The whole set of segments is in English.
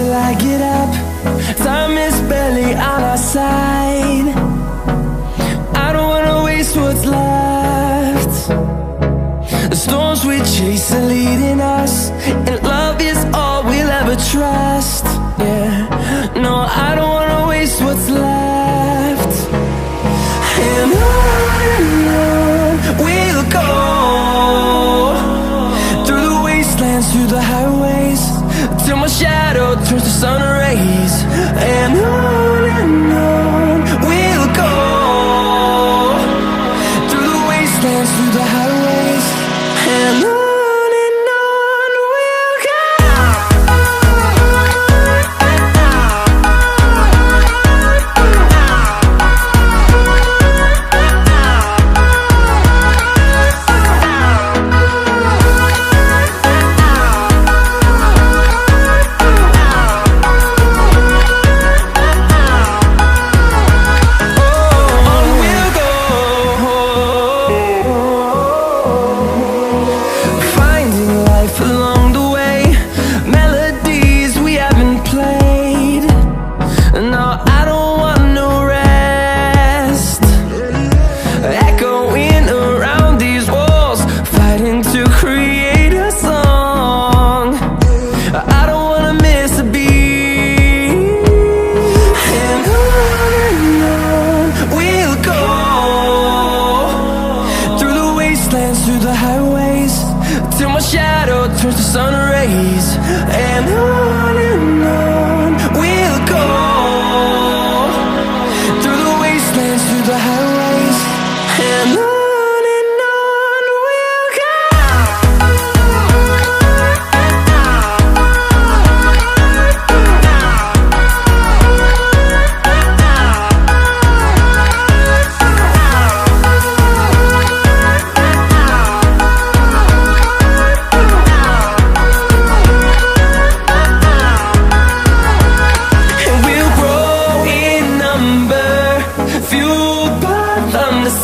till I get up. Time is barely on our side. I don't wanna waste what's left. The storms we chase are leading us, and love is all we'll ever trust. Yeah, no, I don't wanna waste what's left. And on we'll go, through the wastelands, through the highways, till my shadow turns to sun rays. And on we'll go, through the wastelands, through the highways, and on we'll go. Along the way, melodies we haven't played. No, I don't want no rest. Echoing around these walls, fighting to create a song. I don't wanna miss a beat. And on we'll go, through the wastelands, through the highways, till my shadow turns to sun rays. And on we'll go, through the wastelands, through the highways, and on we'll go.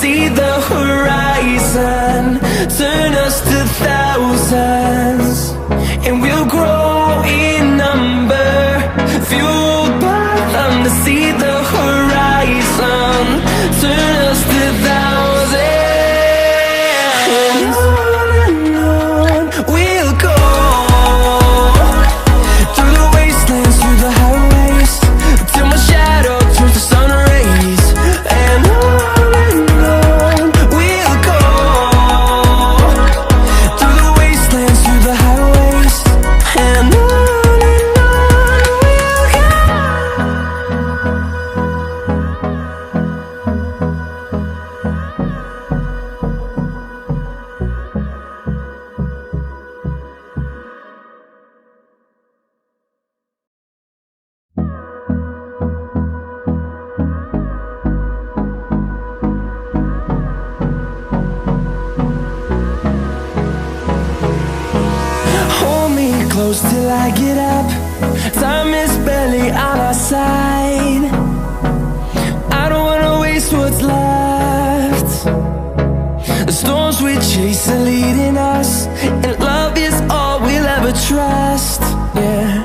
See the horizon, turn us to thousands, and we'll grow in number, fueled by them. To see the horizon, turn us to thousands, and on we'll go, through the wastelands, through the highways, till my shadow turns to sun rays. And close till I get up. Time is barely on our side. I don't wanna waste what's left. The storms we chase are leading us, and love is all we'll ever trust. Yeah,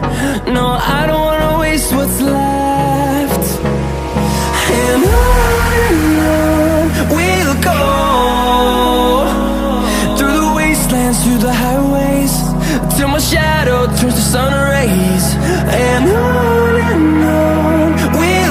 no, I don't wanna waste what's left. And on we'll go, through the wastelands, through the highways, till my shadow turns to sun rays. And on we'll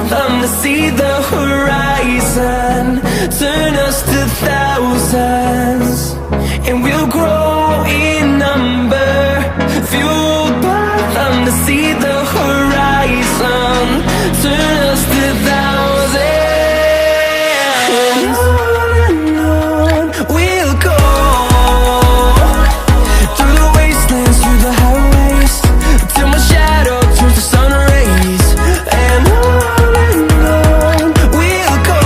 them to see the horizon, turn us to thousands, and we'll grow in number, fueled by them to see the horizon, turn us to thousands. And on we'll go, through the wastelands, through the highways, till my shadow turns to sun rays. And on we'll go,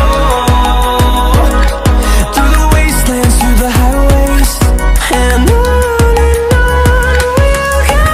through the wastelands, through the highways. And on we'll go.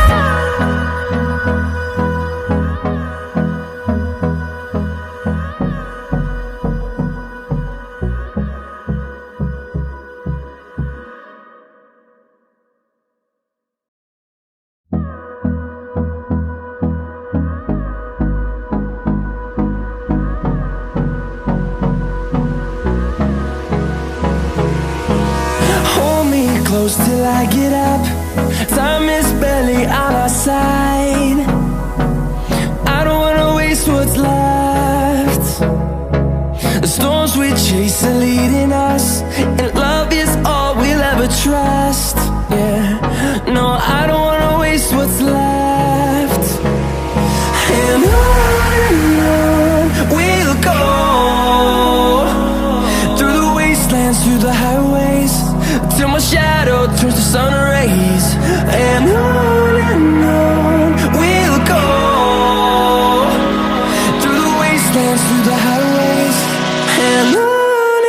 Hold me close till I get up. Time is barely on our side. I don't wanna waste what's left. The storms we chase are leading us, and love is all we'll ever trust. Yeah, no, I don't wanna waste what's left. And on we'll go, through the wastelands, through the highways, till my shadow turns to sun rays. And on we'll go, through the wastelands, through the highways. And on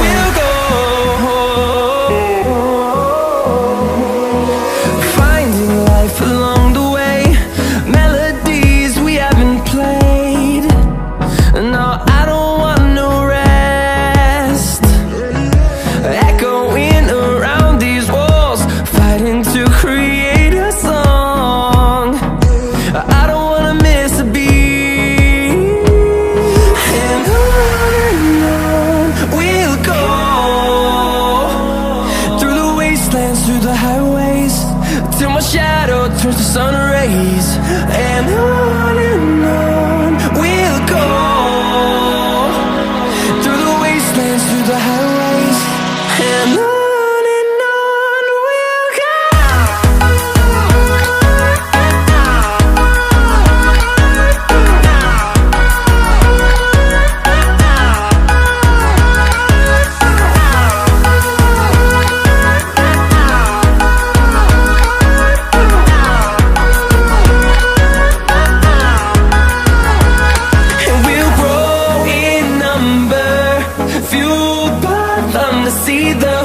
we'll go. Finding life along the way, melodies we haven't played. No, I don't want no rest. Echoing around these walls, fighting to create a song. I don't wanna miss a beat. And on we'll go, through the wastelands, through the highways, till my shadow turns to sun rays. And on we'll go, through the wastelands, through the highways. And on we'll go. And we'll grow in number, fueled by them to see the